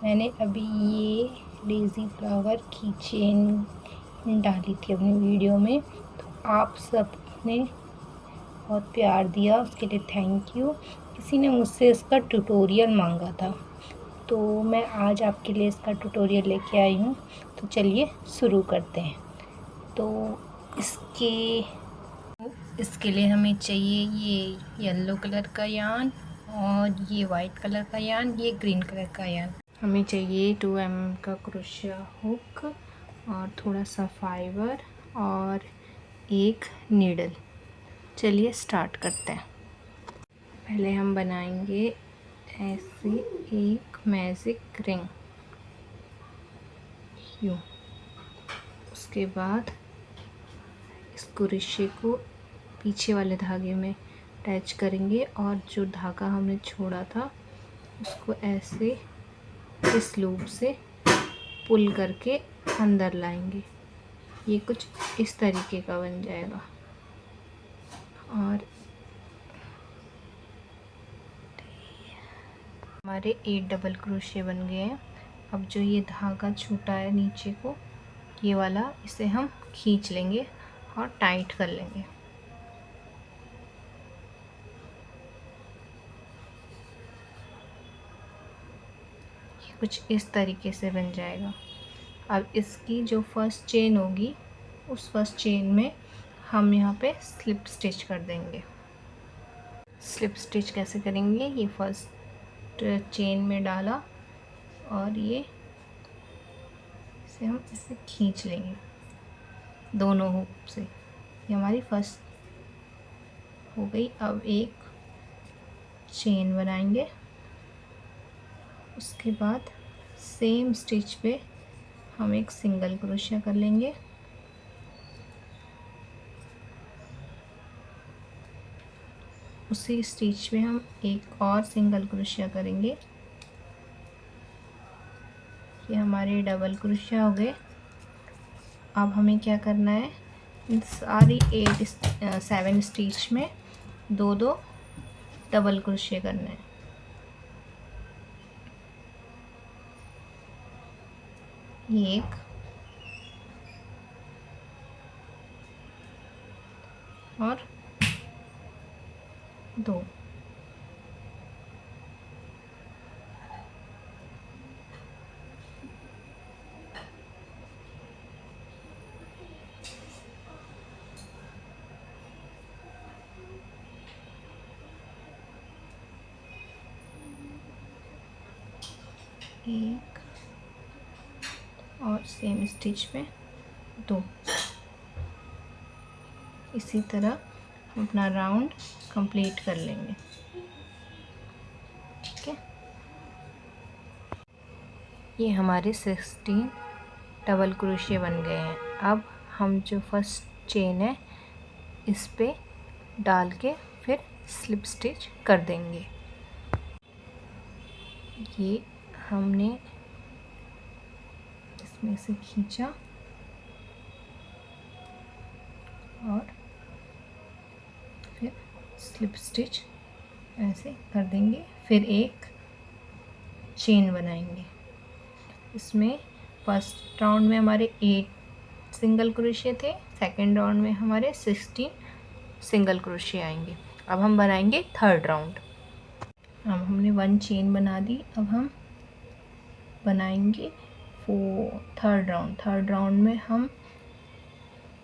मैंने अभी ये डेज़ी फ्लावर की चेन डाली थी अपनी वीडियो में, तो आप सबने बहुत प्यार दिया, उसके लिए थैंक यू। किसी ने मुझसे इसका ट्यूटोरियल मांगा था, तो मैं आज आपके लिए इसका ट्यूटोरियल लेके आई हूँ। तो चलिए शुरू करते हैं। तो इसके इसके लिए हमें चाहिए ये येलो कलर का यार्न, और ये वाइट कलर का यार्न, ये ग्रीन कलर का यार्न। हमें चाहिए 2 mm का क्रोशिया हुक और थोड़ा सा फाइबर और एक नीडल। चलिए स्टार्ट करते हैं। पहले हम बनाएंगे ऐसे एक मैजिक रिंग, यूँ। उसके बाद इस क्रोशिया को पीछे वाले धागे में अटैच करेंगे और जो धागा हमने छोड़ा था उसको ऐसे इस लूप से पुल करके अंदर लाएंगे। ये कुछ इस तरीके का बन जाएगा। और हमारे 8 डबल क्रोशिया बन गए हैं। अब जो ये धागा छूटा है नीचे को, ये वाला, इसे हम खींच लेंगे और टाइट कर लेंगे। ये कुछ इस तरीके से बन जाएगा। अब इसकी जो फर्स्ट चेन होगी, उस फर्स्ट चेन में हम यहाँ पे स्लिप स्टिच कर देंगे। स्लिप स्टिच कैसे करेंगे? ये फर्स्ट चेन में डाला और ये इसे हम ऐसे खींच लेंगे दोनों हुक से। ये हमारी फर्स्ट हो गई। अब एक चेन बनाएंगे, उसके बाद सेम स्टिच पे हम एक सिंगल क्रोशिया कर लेंगे। उसी स्टिच में हम एक और सिंगल क्रोशिया करेंगे। ये हमारे डबल क्रोशिया हो गए। अब हमें क्या करना है, इन सारी 7 स्टिच में दो दो डबल क्रोशिया करना है। ये एक और दो। एक और सेम स्टिच में दो। इसी तरह हम अपना राउंड कंप्लीट कर लेंगे। ठीक है, ये हमारे 16 डबल क्रोशिया बन गए हैं। अब हम जो फर्स्ट चेन है इस पे डाल के फिर स्लिप स्टिच कर देंगे। ये हमने इसमें से खींचा और फिर स्लिप स्टिच ऐसे कर देंगे। फिर एक चेन बनाएंगे। इसमें फर्स्ट राउंड में हमारे 8 सिंगल क्रोशिया थे, सेकेंड राउंड में हमारे 16 सिंगल क्रोशिया आएंगे। अब हम बनाएंगे थर्ड राउंड। अब हमने 1 चेन बना दी। अब हम बनाएंगे थर्ड राउंड। थर्ड राउंड में हम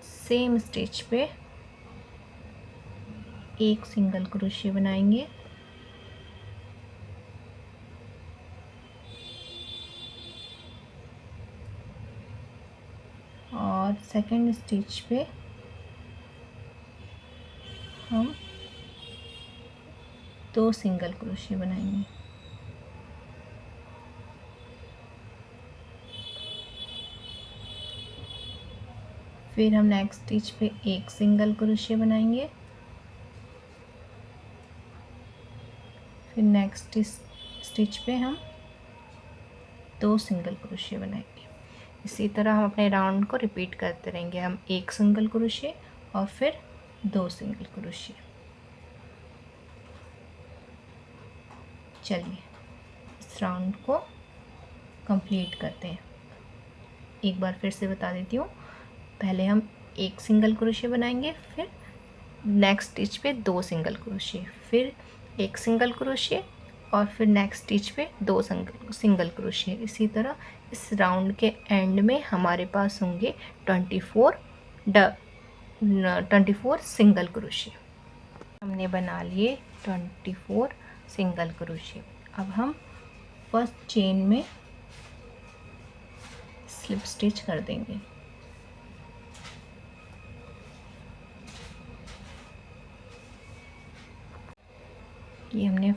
सेम स्टिच पे एक सिंगल क्रोशिया बनाएंगे और सेकंड स्टिच पे हम 2 सिंगल क्रोशिया बनाएंगे। फिर हम नेक्स्ट स्टिच पे एक सिंगल क्रोशिया बनाएंगे। फिर नेक्स्ट स्टिच पे हम 2 सिंगल क्रोशिया बनाएंगे। इसी तरह हम अपने राउंड को रिपीट करते रहेंगे। हम एक सिंगल क्रोशिया और फिर 2 सिंगल क्रोशिया। चलिए इस राउंड को कंप्लीट करते हैं। एक बार फिर से बता देती हूँ। पहले हम एक सिंगल क्रोशे बनाएंगे, फिर नेक्स्ट स्टिच पे 2 सिंगल क्रोशे, फिर एक सिंगल क्रोशे, और फिर नेक्स्ट स्टिच पे 2 सिंगल क्रोशे। इसी तरह इस राउंड के एंड में हमारे पास होंगे 24 सिंगल क्रोशे। हमने बना लिए 24 सिंगल क्रोशे। अब हम फर्स्ट चेन में स्लिप स्टिच कर देंगे। ये हमने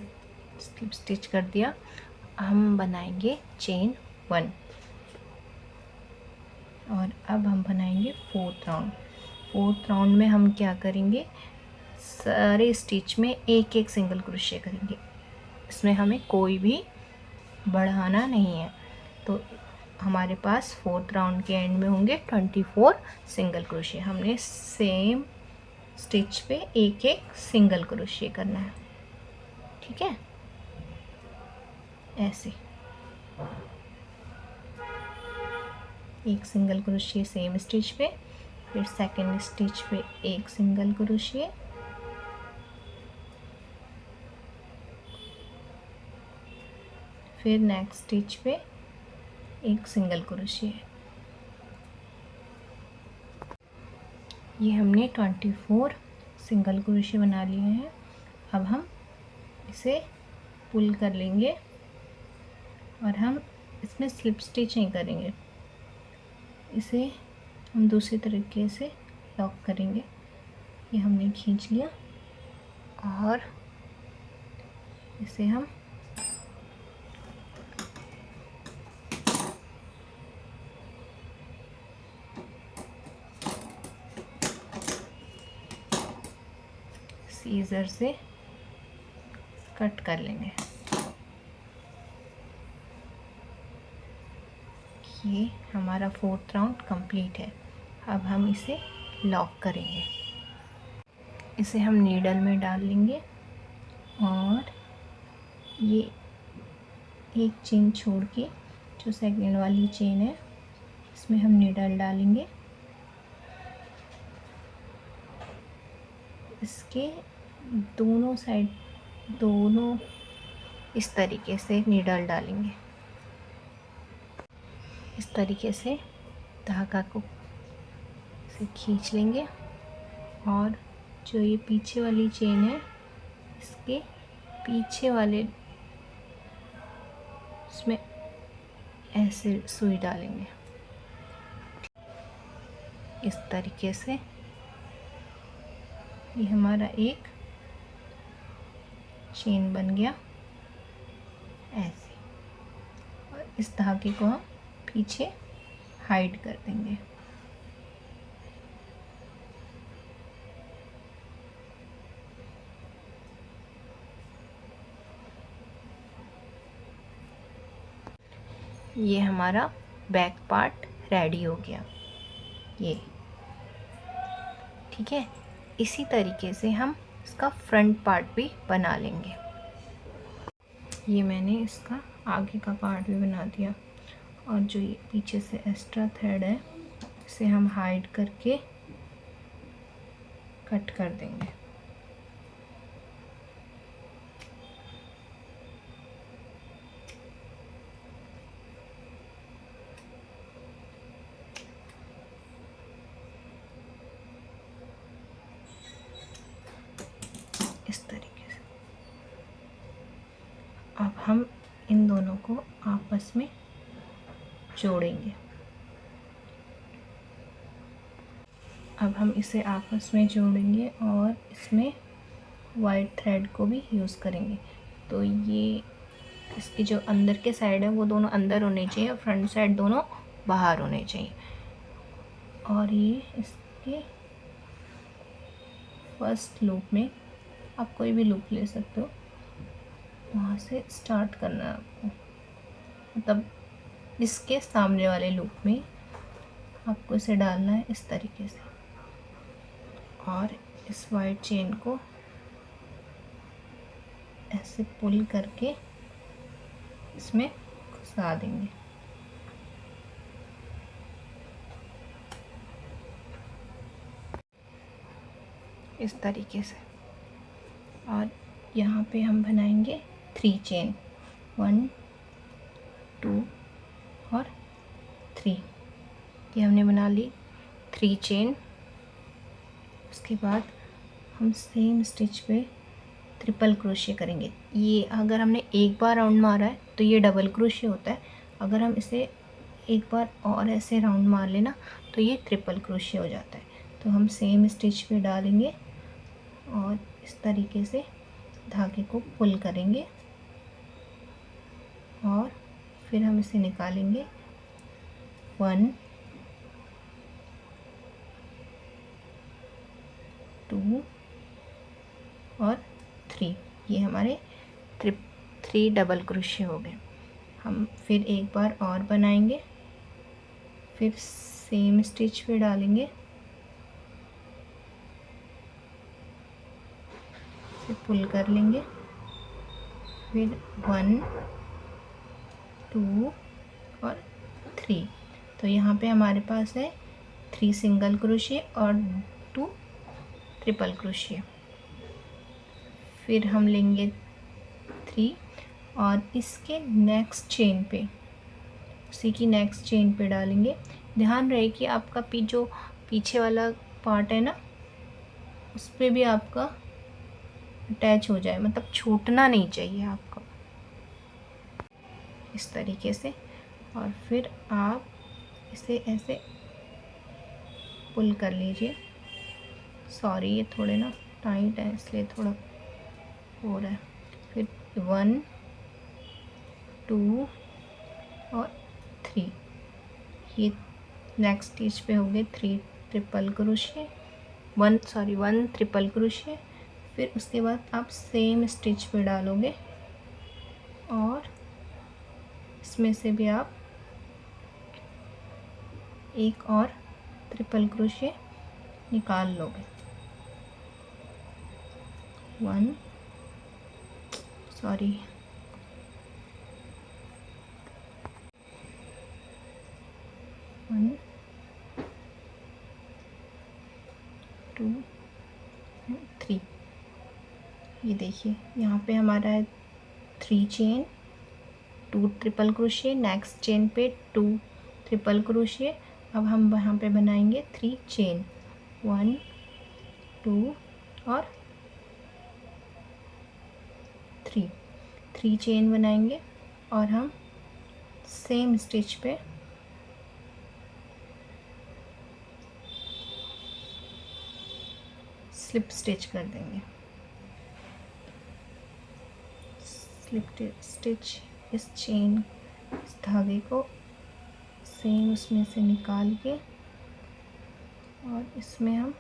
स्लिप स्टिच कर दिया। हम बनाएंगे चेन 1 और अब हम बनाएंगे 4th राउंड। 4th राउंड में हम क्या करेंगे, सारे स्टिच में एक एक सिंगल क्रोशे करेंगे। इसमें हमें कोई भी बढ़ाना नहीं है। तो हमारे पास 4th राउंड के एंड में होंगे 24 सिंगल क्रोशे। हमने सेम स्टिच पे एक एक सिंगल क्रोशे करना है, ठीक है, ऐसे एक सिंगल क्रोशे सेम स्टिच पे, फिर सेकंड स्टिच पे एक सिंगल क्रोशे, फिर नेक्स्ट स्टिच पे एक सिंगल क्रोशे। ये हमने 24 सिंगल क्रोशे बना लिए हैं। अब हम इसे पुल कर लेंगे और हम इसमें स्लिप स्टिच नहीं करेंगे, इसे हम दूसरे तरीके से लॉक करेंगे। ये हमने खींच लिया और इसे हम सीजर से कट कर लेंगे। ये हमारा 4th राउंड कंप्लीट है। अब हम इसे लॉक करेंगे। इसे हम नीडल में डाल लेंगे और ये एक चेन छोड़ के जो सेकंड वाली चेन है इसमें हम नीडल डालेंगे। इसके दोनों साइड, दोनों इस तरीके से नीडल डालेंगे। इस तरीके से धागा को से खींच लेंगे और जो ये पीछे वाली चेन है इसके पीछे वाले इसमें ऐसे सुई डालेंगे इस तरीके से। ये हमारा एक चेन बन गया ऐसे, और इस धागे को हम पीछे हाइड कर देंगे। ये हमारा बैक पार्ट रेडी हो गया, ये ठीक है। इसी तरीके से हम इसका फ्रंट पार्ट भी बना लेंगे। ये मैंने इसका आगे का पार्ट भी बना दिया और जो ये पीछे से एक्स्ट्रा थ्रेड है इसे हम हाइड करके कट कर देंगे। इस तरीके से अब हम इन दोनों को आपस में जोड़ेंगे। अब हम इसे आपस में जोड़ेंगे और इसमें वाइट थ्रेड को भी यूज़ करेंगे। तो ये इसकी जो अंदर के साइड है वो दोनों अंदर होने चाहिए और फ्रंट साइड दोनों बाहर होने चाहिए। और ये इसके फर्स्ट लूप में आप कोई भी लूप ले सकते हो, वहाँ से स्टार्ट करना है आपको, मतलब इसके सामने वाले लूप में आपको इसे डालना है इस तरीके से और इस वाइट चेन को ऐसे पुल करके इसमें घुसा देंगे। इस तरीके से। और यहाँ पे हम बनाएंगे 3 चेन, 1 2 और 3। ये हमने बना ली 3 चेन। उसके बाद हम सेम स्टिच पे ट्रिपल क्रोशे करेंगे। ये अगर हमने एक बार राउंड मारा है तो ये डबल क्रोशे होता है। अगर हम इसे एक बार और ऐसे राउंड मार लेना तो ये ट्रिपल क्रोशे हो जाता है। तो हम सेम स्टिच पे डालेंगे और इस तरीके से धागे को पुल करेंगे और फिर हम इसे निकालेंगे। 1 2 और 3। ये हमारे 3 डबल क्रोशे हो गए। हम फिर एक बार और बनाएंगे, फिर सेम स्टिच पे डालेंगे, फिर पुल कर लेंगे, फिर 1 2 और 3। तो यहाँ पे हमारे पास है 3 सिंगल क्रोशे और 2 ट्रिपल क्रोशे। फिर हम लेंगे 3 और इसके नेक्स्ट चेन पे, उसी की नेक्स्ट चेन पे डालेंगे। ध्यान रहे कि आपका जो पीछे वाला पार्ट है ना, उस पर भी आपका अटैच हो जाए, मतलब छूटना नहीं चाहिए आपको, इस तरीके से। और फिर आप इसे ऐसे पुल कर लीजिए। सॉरी, ये थोड़े ना टाइट है इसलिए थोड़ा हो रहा है। फिर 1 2 और 3। ये नेक्स्ट स्टिच पे हो गए 3 ट्रिपल क्रोशे, 1 ट्रिपल क्रोशे। फिर उसके बाद आप सेम स्टिच पे डालोगे और इसमें से भी आप एक और ट्रिपल क्रोशे निकाल लोगे। 1 2 3। ये देखिए यहाँ पे हमारा है 3 chain, 2 triple crochet, next chain पे 2 ट्रिपल क्रोशे। अब हम वहाँ पे बनाएंगे 3 चेन, 1 2 और 3 चेन बनाएंगे और हम same stitch pay slip stitch कर देंगे। स्लिप स्टिच इस चेन, इस धागे को सेम उसमें से निकाल के और इसमें हम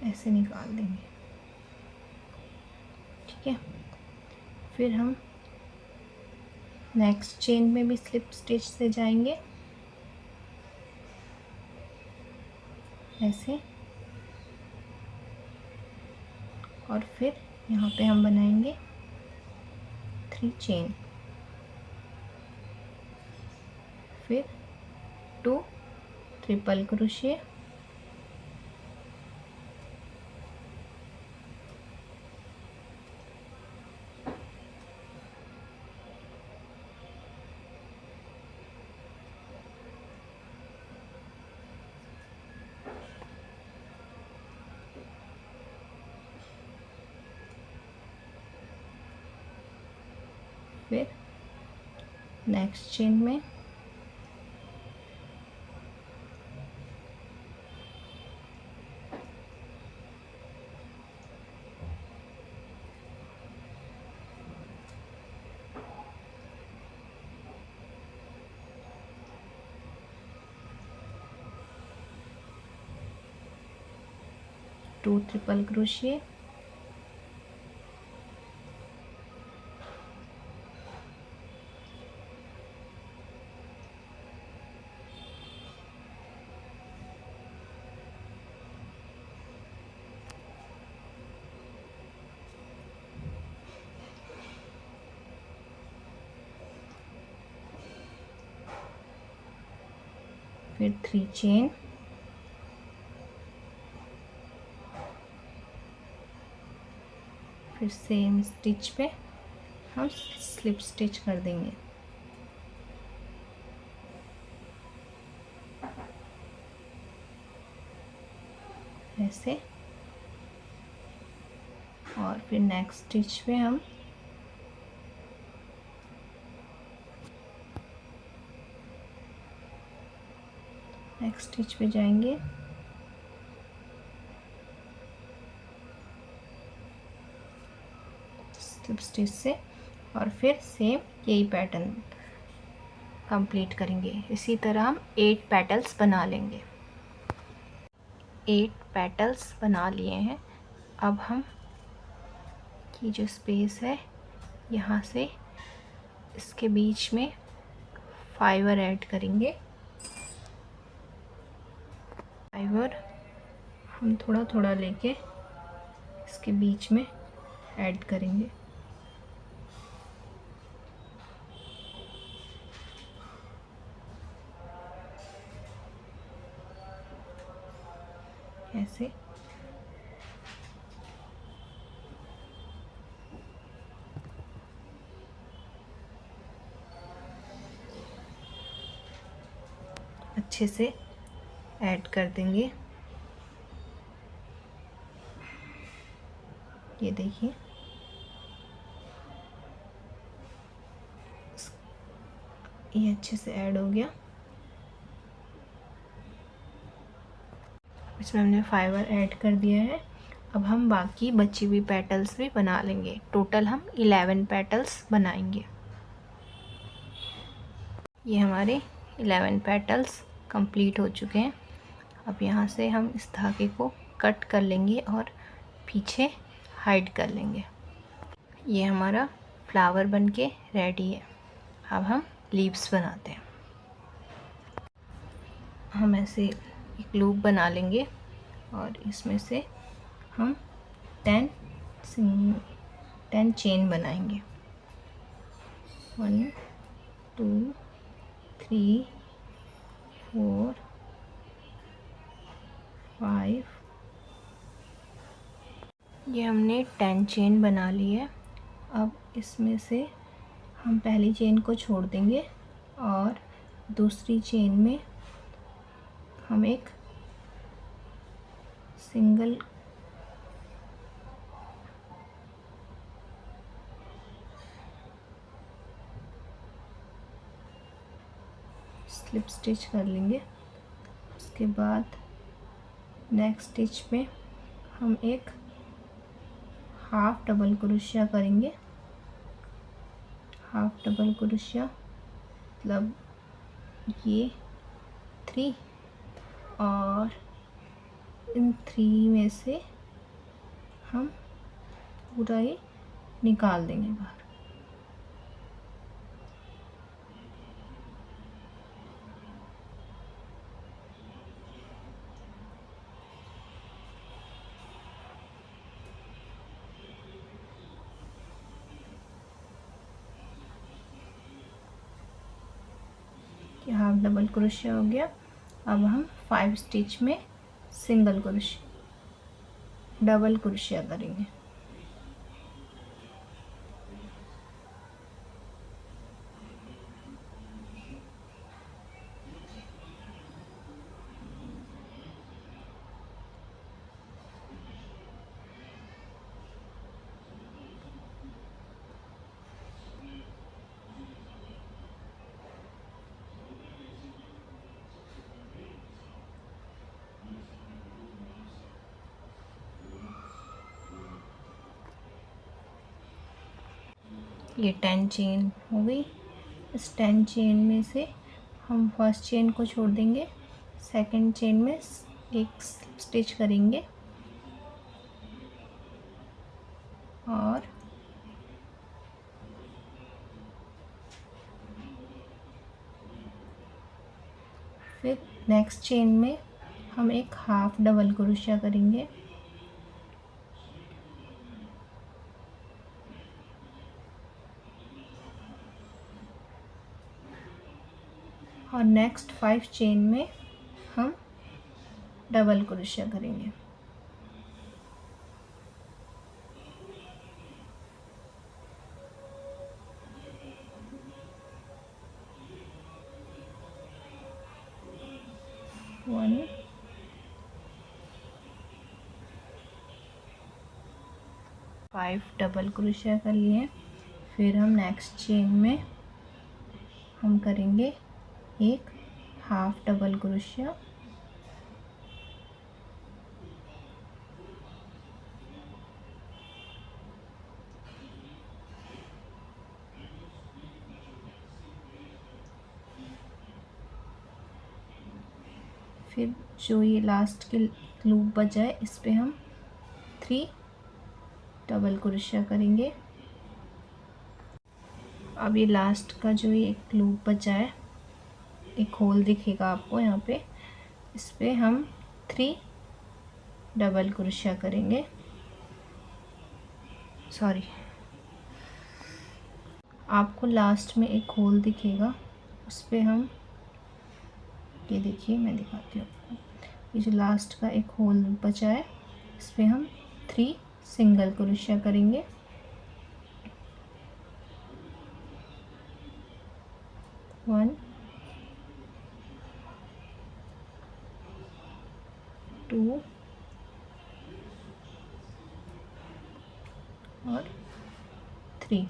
ऐसे निकाल देंगे, ठीक है। फिर हम नेक्स्ट चेन में भी स्लिप स्टिच से जाएंगे ऐसे, और फिर यहाँ पे हम बनाएंगे 3 चेन, फिर 2 ट्रिपल क्रोशे, फिर नेक्स्ट चेन में 2 ट्रिपल क्रोशे, फिर 3 चेन, फिर सेम स्टिच पे हम स्लिप स्टिच कर देंगे। ऐसे, और फिर नेक्स्ट स्टिच पे हम नेक्स्ट स्टिच पे जाएंगे, स्लिप स्टिच से, और फिर सेम यही पैटर्न कंप्लीट करेंगे। इसी तरह हम 8 पेटल्स बना लेंगे। 8 पेटल्स बना लिए हैं। अब हम की जो स्पेस है यहाँ से इसके बीच में फाइबर ऐड करेंगे। फाइबर हम थोड़ा थोड़ा लेके इसके बीच में ऐड करेंगे। ऐसे, अच्छे से ऐड कर देंगे। ये देखिए, ये अच्छे से ऐड हो गया। इसमें हमने फाइबर ऐड कर दिया है। अब हम बाकी बची हुई पेटल्स भी बना लेंगे। टोटल हम 11 पेटल्स बनाएंगे। ये हमारे 11 पेटल्स कंप्लीट हो चुके हैं। अब यहाँ से हम इस धागे को कट कर लेंगे और पीछे हाइड कर लेंगे। ये हमारा फ्लावर बनके रेडी है। अब हम लीव्स बनाते हैं। हम ऐसे एक लूप बना लेंगे और इसमें से हम 10 चेन बनाएंगे। 1 2 3 4 5। ये हमने 10 चेन बना ली है। अब इसमें से हम पहली चेन को छोड़ देंगे और दूसरी चेन में हम एक सिंगल स्लिप स्टिच कर लेंगे। उसके बाद नेक्स्ट स्टिच में हम एक हाफ डबल क्रोशिया करेंगे। हाफ डबल क्रोशिया मतलब ये 3, और इन 3 में से हम पूरा ही निकाल देंगे बाहर। कि हाफ डबल क्रोशिया हो गया। अब हम 5 स्टिच में सिंगल क्रोशिया डबल क्रोशिया करेंगे। ये 10 चेन हो गई। इस 10 चेन में से हम फर्स्ट चेन को छोड़ देंगे, सेकंड चेन में एक स्टिच करेंगे और फिर नेक्स्ट चेन में हम एक हाफ डबल क्रोशिया करेंगे और नेक्स्ट 5 चेन में डबल क्रोशिया करेंगे। वन, 5 डबल क्रोशिया कर लिए। फिर हम नेक्स्ट चेन में हम करेंगे एक हाफ डबल क्रोशिया, फिर जो ये लास्ट के लूप बचा है इस पे हम 3 डबल क्रोशिया करेंगे। अब ये लास्ट का जो ये एक लूप बचा है, एक होल दिखेगा आपको यहाँ पे, इस पे हम 3 डबल क्रोशिया करेंगे। सॉरी, आपको लास्ट में एक होल दिखेगा, उस पे हम, ये देखिए मैं दिखाती हूँ, ये जो लास्ट का एक होल बचा है इस पे हम 3 सिंगल क्रोशिया करेंगे। वन, 2 और 3।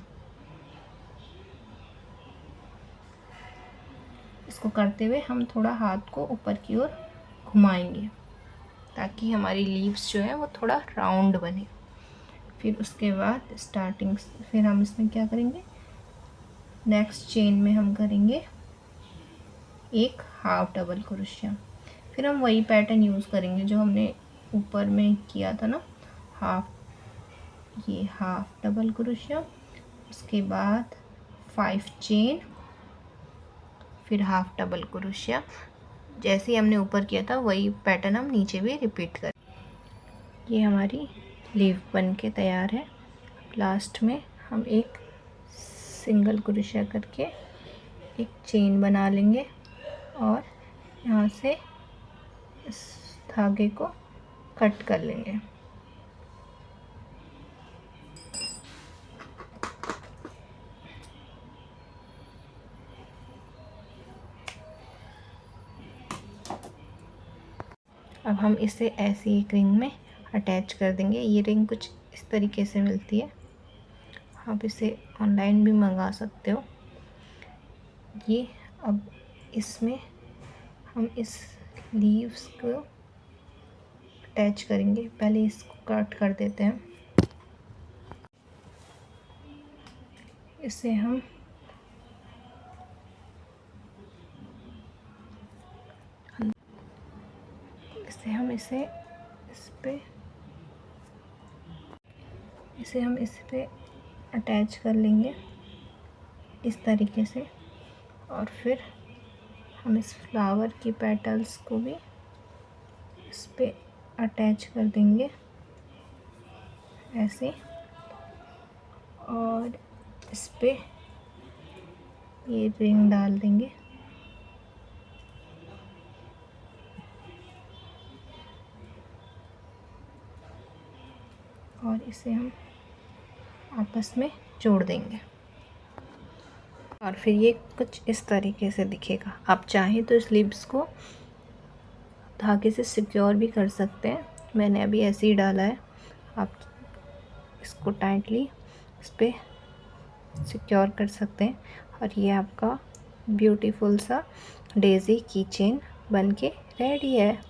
इसको करते हुए हम थोड़ा हाथ को ऊपर की ओर घुमाएंगे ताकि हमारी लीव्स जो है वो थोड़ा राउंड बने। फिर उसके बाद स्टार्टिंग, फिर हम इसमें क्या करेंगे, नेक्स्ट चेन में हम करेंगे एक हाफ डबल क्रोशिया। फिर हम वही पैटर्न यूज़ करेंगे जो हमने ऊपर में किया था ना, ये हाफ डबल क्रोशिया, उसके बाद 5 चेन, फिर हाफ डबल क्रोशिया। जैसे ही हमने ऊपर किया था वही पैटर्न हम नीचे भी रिपीट करें। ये हमारी लीव बन के तैयार है। लास्ट में हम एक सिंगल क्रोशिया करके एक चेन बना लेंगे और यहाँ से इस धागे को कट कर लेंगे। अब हम इसे ऐसी एक रिंग में अटैच कर देंगे। ये रिंग कुछ इस तरीके से मिलती है, आप इसे ऑनलाइन भी मंगा सकते हो। ये अब इसमें हम इस लीव्स को अटैच करेंगे। पहले इसको कट कर देते हैं। इसे हम इस पे अटैच कर लेंगे इस तरीके से। और फिर हम इस फ्लावर की पेटल्स को भी इस पे अटैच कर देंगे ऐसे, और इस पे ये रिंग डाल देंगे। और इसे हम आपस में जोड़ देंगे और फिर ये कुछ इस तरीके से दिखेगा। आप चाहें तो इस लीव्स को धागे से सिक्योर भी कर सकते हैं, मैंने अभी ऐसे ही डाला है। आप इसको टाइटली इस पर सिक्योर कर सकते हैं और ये आपका ब्यूटीफुल सा डेज़ी की चेन बन के रेडी है।